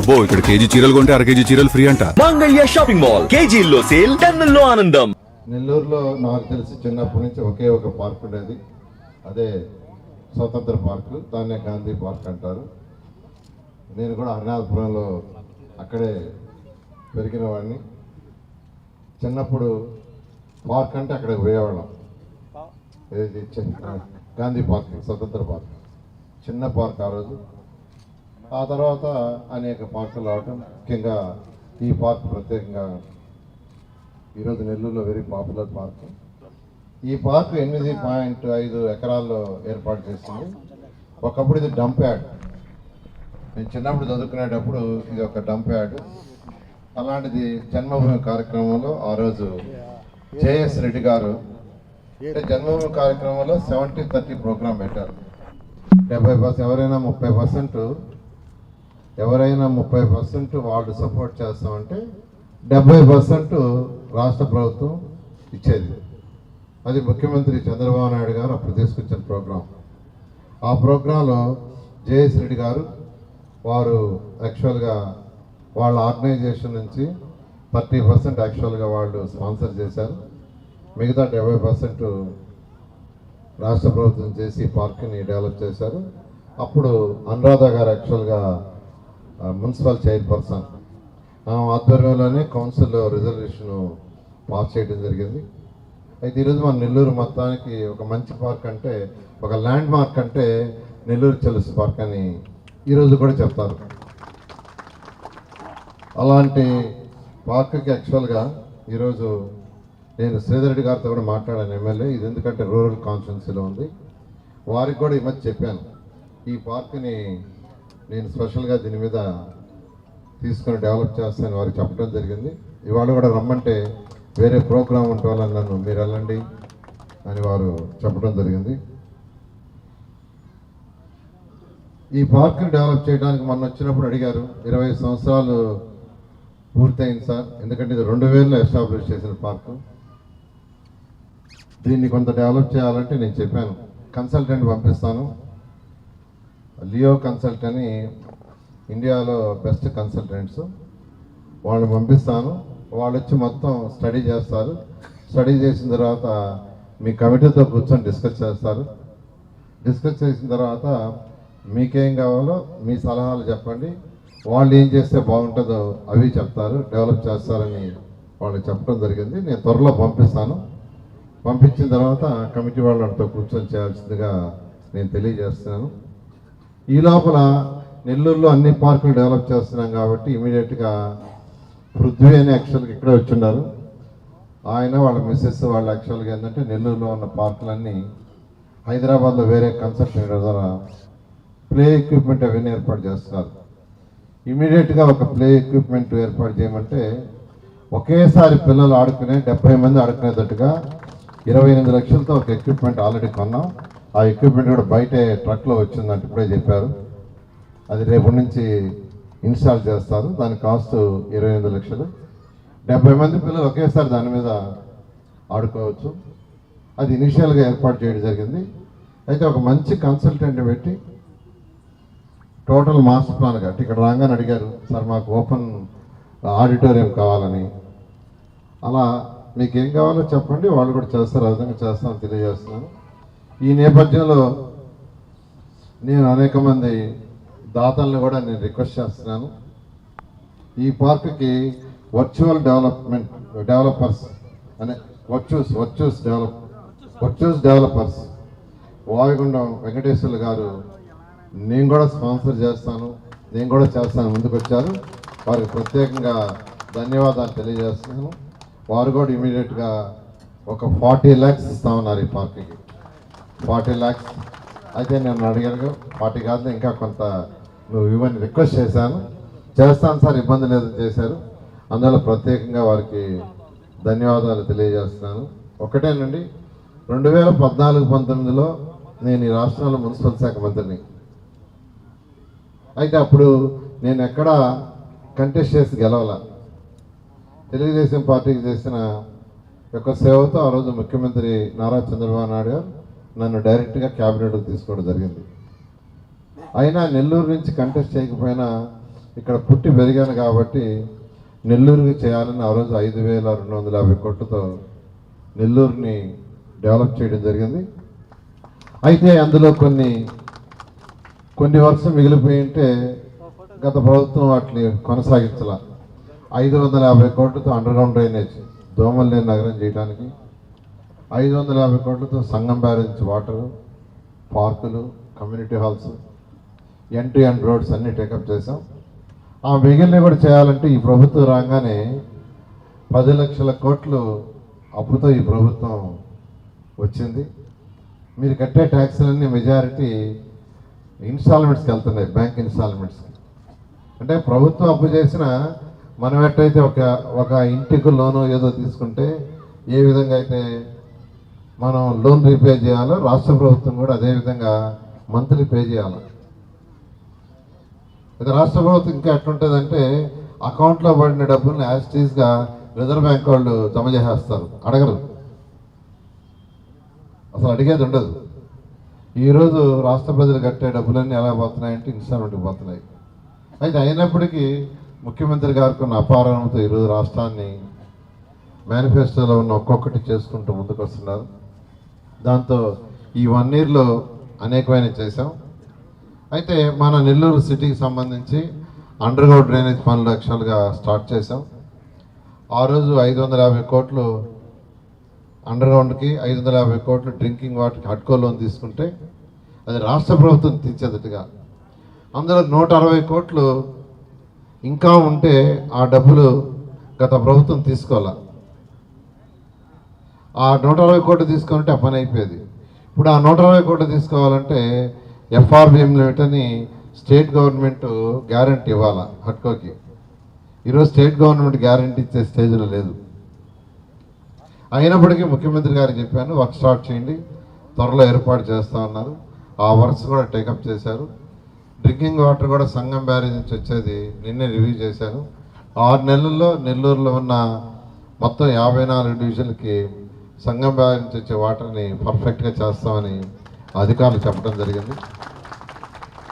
అబ్బో ఇక్కడ కేజీ చీరలు కొంటే అర కేజీ చీరలు ఫ్రీ అంట. మంగళ్య షాపింగ్ మాల్, కేజీల్లో సేల్, టన్నుల్లో ఆనందం. నెల్లూరులో నాకు తెలిసి చిన్నప్పటి నుంచి ఒకే ఒక పార్క్ ఉండేది, అదే స్వతంత్ర పార్కు, దాన్నే గాంధీ పార్క్ అంటారు. నేను కూడా హరినాథపురంలో అక్కడే పెరిగిన వాడిని. చిన్నప్పుడు పార్క్ అంటే అక్కడికి పోయేవాళ్ళం. ఏది గాంధీ పార్క్, స్వతంత్ర పార్క్, చిన్న పార్క్ ఆ రోజు. ఆ తర్వాత అనేక పార్కులు రావటం, ముఖ్యంగా ఈ పార్క్ ప్రత్యేకంగా ఈరోజు నెల్లూరులో వెరీ పాపులర్ పార్క్. ఈ పార్క్ 8.5 ఎకరాల్లో ఏర్పాటు చేసింది. ఒకప్పుడు ఇది డంప్ యార్డ్. నేను చిన్నప్పుడు చదువుకునేటప్పుడు ఇది ఒక డంప్ యార్డ్. అలాంటిది జన్మభూమి కార్యక్రమంలో ఆ రోజు జేఎస్ రెడ్డి గారు జన్మభూమి కార్యక్రమంలో 70-30 ప్రోగ్రాం పెట్టారు. 70% ఎవరైనా 30% వాళ్ళు సపోర్ట్ చేస్తామంటే 70% రాష్ట్ర ప్రభుత్వం ఇచ్చేది. అది ముఖ్యమంత్రి చంద్రబాబు నాయుడు గారు అప్పుడు తీసుకొచ్చిన ప్రోగ్రాం. ఆ ప్రోగ్రాంలో జేఎస్ రెడ్డి గారు వారు యాక్చువల్గా వాళ్ళ ఆర్గనైజేషన్ నుంచి 30% యాక్చువల్గా వాళ్ళు స్పాన్సర్ చేశారు. మిగతా 70% రాష్ట్ర ప్రభుత్వం చేసి పార్క్ని డెవలప్ చేశారు. అప్పుడు అనురాధ గారు యాక్చువల్గా మున్సిపల్ చైర్పర్సన్ ఆధ్వర్యంలోనే కౌన్సిల్ రిజల్యూషన్ పాస్ చేయడం జరిగింది. అయితే ఈరోజు మన నెల్లూరు మొత్తానికి ఒక మంచి పార్క్ అంటే, ఒక ల్యాండ్ మార్క్ అంటే నెల్లూరు చెలుసు పార్క్ అని ఈరోజు కూడా చెప్తారు. అలాంటి పార్క్కి యాక్చువల్గా ఈరోజు నేను శ్రీధర్ రెడ్డి గారితో కూడా మాట్లాడాను, ఎమ్మెల్యే. ఇది ఎందుకంటే రూరల్ కాన్స్టిట్యున్సీలో ఉంది. వారికి కూడా ఈ మధ్య చెప్పాను, ఈ పార్క్ని నేను స్పెషల్గా దీని మీద తీసుకొని డెవలప్ చేస్తానని వారికి చెప్పడం జరిగింది. ఇవాళ కూడా రమ్మంటే వేరే ప్రోగ్రాం ఉంటే వాళ్ళని నన్ను మీరు వెళ్ళండి అని వారు చెప్పడం జరిగింది. ఈ పార్క్ని డెవలప్ చేయడానికి మొన్న వచ్చినప్పుడు అడిగారు, 20 సంవత్సరాలు పూర్తయింది సార్, ఎందుకంటే ఇది 2000లో ఎస్టాబ్లిష్ చేసిన పార్కు. దీన్ని కొంత డెవలప్ చేయాలంటే నేను చెప్పాను, కన్సల్టెంట్ పంపిస్తాను, లియో కన్సల్ట్ అని ఇండియాలో బెస్ట్ కన్సల్టెంట్స్, వాళ్ళని పంపిస్తాను. వాళ్ళు వచ్చి మొత్తం స్టడీ చేస్తారు. స్టడీ చేసిన తర్వాత మీ కమిటీతో కూర్చొని డిస్కస్ చేస్తారు. డిస్కస్ చేసిన తర్వాత మీకేం కావాలో మీ సలహాలు చెప్పండి, వాళ్ళు ఏం చేస్తే బాగుంటుందో అవి చెప్తారు, డెవలప్ చేస్తారని వాళ్ళకి చెప్పడం జరిగింది. నేను త్వరలో పంపిస్తాను. పంపించిన తర్వాత కమిటీ వాళ్ళతో కూర్చొని చేయాల్సిందిగా నేను తెలియజేస్తున్నాను. ఈ లోపల నెల్లూరులో అన్ని పార్కులు డెవలప్ చేస్తున్నాం కాబట్టి ఇమీడియట్గా పృథ్వీ అని యాక్చువల్గా ఇక్కడే వచ్చిన్నారు. ఆయన వాళ్ళ మిస్సెస్ వాళ్ళు యాక్చువల్గా ఏంటంటే నెల్లూరులో ఉన్న పార్కులన్నీ హైదరాబాద్లో వేరే కన్సల్టెంట్ ద్వారా ప్లే ఎక్విప్మెంట్ అవన్నీ ఏర్పాటు చేస్తున్నారు. ఇమీడియట్గా ఒక ప్లే ఎక్విప్మెంట్ ఏర్పాటు చేయమంటే ఒకేసారి పిల్లలు ఆడుకునే 70 మంది ఆడుకునేటట్టుగా 28 లక్షలతో ఒక ఎక్విప్మెంట్ ఆల్రెడీ కొన్నాం. ఆ ఎక్విప్మెంట్ కూడా బయటే ట్రక్లో వచ్చిందంటే ఇప్పుడే చెప్పారు. అది రేపు నుంచి ఇన్స్టాల్ చేస్తారు. దాని కాస్ట్ 28 లక్షలు. 70 మంది పిల్లలు ఒకేసారి దాని మీద ఆడుకోవచ్చు. అది ఇనిషియల్గా ఏర్పాటు చేయడం జరిగింది. అయితే ఒక మంచి కన్సల్టెంట్ పెట్టి టోటల్ మాస్టర్ ప్లాన్ కట్టి ఇక్కడ రాగానే అడిగారు, సార్ మాకు ఓపెన్ ఆడిటోరియం కావాలని. అలా మీకేం కావాలో చెప్పండి, వాళ్ళు కూడా చేస్తారు, ఆ విధంగా చేస్తామని తెలియజేస్తున్నాను. ఈ నేపథ్యంలో నేను అనేక మంది దాతలను కూడా నేను రిక్వెస్ట్ చేస్తున్నాను. ఈ పార్క్కి వర్చువల్ డెవలపర్స్ అనే వర్చ్యూస్ డెవలపర్స్ వాయుగుండం వెంకటేశ్వర్లు గారు నేను కూడా స్పాన్సర్ చేస్తాను, నేను కూడా చేస్తాను ముందుకు వచ్చారు. వారికి ప్రత్యేకంగా ధన్యవాదాలు తెలియజేస్తున్నాను. వారు కూడా ఇమీడియట్గా ఒక 40 lakhs ఇస్తామన్నారు ఈ పార్క్కి. 40 lakhs అయితే నేను అడిగాను, 40 కాదు ఇంకా కొంత నువ్వు ఇవన్నీ రిక్వెస్ట్ చేశాను. చేస్తాను సార్, ఇబ్బంది లేదని చేశారు. అందువల్ల ప్రత్యేకంగా వారికి ధన్యవాదాలు తెలియజేస్తున్నాను. ఒకటేనండి, 2014-19లో నేను ఈ రాష్ట్రంలో మున్సిపల్ శాఖ మంత్రిని. అయితే అప్పుడు నేను ఎక్కడ కంటెస్ట్ చేసి గెలవాల. తెలుగుదేశం పార్టీకి చేసిన యొక్క సేవతో ఆ రోజు ముఖ్యమంత్రి నారా చంద్రబాబు నాయుడు గారు నన్ను డైరెక్ట్గా క్యాబినెట్కి తీసుకోవడం జరిగింది. అయినా నెల్లూరు నుంచి కంటెస్ట్ చేయకపోయినా ఇక్కడ పుట్టి పెరిగాను కాబట్టి నెల్లూరుకి చేయాలని ఆ రోజు 5,250 కోట్లతో నెల్లూరుని డెవలప్ చేయడం జరిగింది. అయితే అందులో కొన్ని వర్షం మిగిలిపోయి ఉంటే గత ప్రభుత్వం వాటిని కొనసాగించాల. 550 కోట్లతో అండర్గ్రౌండ్ డ్రైనేజ్ దోమల్లేని నగరం చేయడానికి, 550 కోట్లతో సంగం బ్యారేజ్ వాటరు, పార్కులు, కమ్యూనిటీ హాల్స్, ఎండ్ రోడ్స్ అన్నీ టేకప్ చేసాం. ఆ మిగిలిన కూడా చేయాలంటే ఈ ప్రభుత్వం రాగానే 10 లక్షల కోట్లు అప్పుతో ఈ ప్రభుత్వం వచ్చింది. మీరు కట్టే ట్యాక్స్లన్నీ మెజారిటీ ఇన్స్టాల్మెంట్స్కి వెళ్తున్నాయి, బ్యాంక్ ఇన్స్టాల్మెంట్స్కి. అంటే ప్రభుత్వం అప్పు చేసిన మనం ఎట్టయితే ఒక ఇంటికి లోను ఏదో తీసుకుంటే ఏ విధంగా అయితే మనం లోన్ రీపే చేయాలో రాష్ట్ర ప్రభుత్వం కూడా అదేవిధంగా మంత్లీ పే చేయాలి. అయితే రాష్ట్ర ప్రభుత్వం ఇంకా ఎట్లుంటుందంటే అకౌంట్లో పడిన డబ్బుల్ని యాజిటీస్గా రిజర్వ్ బ్యాంక్ వాళ్ళు జమ చేసేస్తారు, అడగరు, అసలు అడిగేది ఉండదు. ఈరోజు రాష్ట్ర ప్రజలు కట్టే డబ్బులన్నీ ఎలా పోతున్నాయంటే ఇన్స్టాల్మెంట్కి పోతున్నాయి. అయితే అయినప్పటికీ ముఖ్యమంత్రి గారికి ఉన్న అపారంతో ఈరోజు రాష్ట్రాన్ని మేనిఫెస్టోలో ఉన్న ఒక్కొక్కటి చేసుకుంటూ ముందుకు వస్తున్నారు. దాంతో ఈ 1 yearలో అనేకమైన చేశాం. అయితే మన నెల్లూరు సిటీకి సంబంధించి అండర్గ్రౌండ్ డ్రైనేజ్ పనులు యాక్చువల్గా స్టార్ట్ చేశాం. ఆ రోజు 550 కోట్లు అండర్గ్రౌండ్కి, 550 కోట్లు డ్రింకింగ్ వాటర్కి హడ్కో లోన్ తీసుకుంటే అది రాష్ట్ర ప్రభుత్వం తీర్చేదట్టుగా, అందులో 160 కోట్లు ఇంకా ఉంటే ఆ డబ్బులు గత ప్రభుత్వం తీసుకోవాల. ఆ 160 కోట్లు తీసుకుంటే ఆ పని అయిపోయేది. ఇప్పుడు ఆ 160 కోట్లు తీసుకోవాలంటే FRBM లిమిట్ అని స్టేట్ గవర్నమెంట్ గ్యారంటీ ఇవ్వాలి హడ్కోకి. ఈరోజు స్టేట్ గవర్నమెంట్ గ్యారంటీ ఇచ్చే స్టేజ్లో లేదు. అయినప్పటికీ ముఖ్యమంత్రి గారికి చెప్పాను, వర్క్ స్టార్ట్ చేయండి, త్వరలో ఏర్పాటు చేస్తా ఉన్నారు. ఆ వర్క్స్ కూడా టేకప్ చేశారు. డ్రింకింగ్ వాటర్ కూడా సంగం బ్యారేజ్ నుంచి వచ్చేది నిన్నే రివ్యూ చేశాను. 6 నెలల్లో నెల్లూరులో ఉన్న మొత్తం 54 డివిజన్లకి సంగం బ్యారేజ్ నుంచి వచ్చే వాటర్ని పర్ఫెక్ట్గా చేస్తామని అధికారులు చెప్పడం జరిగింది.